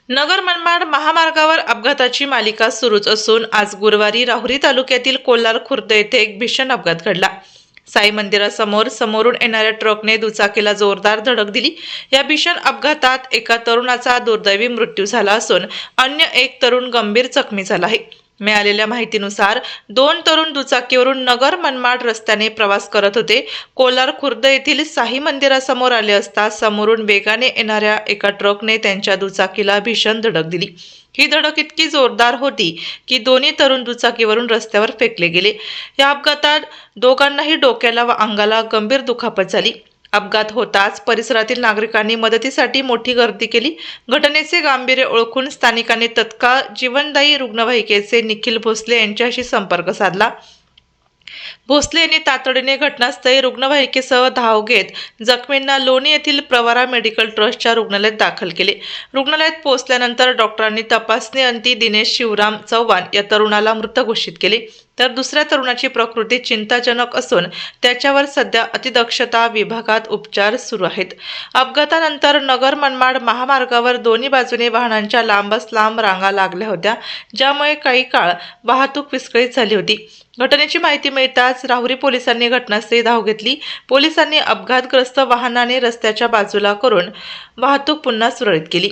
नगर मनमाड महामार्गावर अपघाताची मालिका सुरूच असून आज गुरुवारी राहुरी तालुक्यातील कोल्हार खुर्द येथे एक भीषण अपघात घडला। साई मंदिरासमोर समोरून येणाऱ्या ट्रकने दुचाकीला जोरदार धडक दिली। या भीषण अपघातात एका तरुणाचा दुर्दैवी मृत्यू झाला असून अन्य एक तरुण गंभीर जखमी झाला आहे। मिळालेल्या माहितीनुसार दोन तरुण दुचाकीवरून नगर मनमाड रस्त्याने प्रवास करत होते। कोल्हार खुर्द येथील साई मंदिरासमोर आले असता समोरून वेगाने येणाऱ्या एका ट्रकने त्यांच्या दुचाकीला भीषण धडक दिली। ही धडक इतकी जोरदार होती की दोन्ही तरुण दुचाकीवरून रस्त्यावर फेकले गेले। या अपघातात दोघांनाही डोक्याला व अंगाला गंभीर दुखापत झाली। अपघात होताच परिसरातील नागरिकांनी मदतीसाठी मोठी गर्दी केली। घटनेचे गांभीर्य ओळखून स्थानिकांनी तत्काळ जीवनदायी रुग्णवाहिकेचे निखिल भोसले यांच्याशी संपर्क साधला। भोसले यांनी तातडीने घटनास्थळी रुग्णवाहिकेसह धाव घेत जखमींना लोणी येथील प्रवरा मेडिकल ट्रस्टच्या रुग्णालयात दाखल केले। रुग्णालयात पोहोचल्यानंतर डॉक्टरांनी तपासणी अंती दिनेश शिवराम चव्हाण या तरुणाला मृत घोषित केले, तर दुसऱ्या तरुणाची प्रकृती चिंताजनक असून त्याच्यावर सध्या अतिदक्षता विभागात उपचार सुरू आहेत। अपघातानंतर नगर मनमाड महामार्गावर दोन्ही बाजूने वाहनांच्या लांबच लांब रांगा लागल्या होत्या, ज्यामुळे काही काळ वाहतूक विस्कळीत झाली होती। घटनेची माहिती मिळताच राहुरी पोलिसांनी घटनास्थळी धाव घेतली। पोलिसांनी अपघातग्रस्त वाहनाने रस्त्याच्या बाजूला करून वाहतूक पुन्हा सुरळीत केली।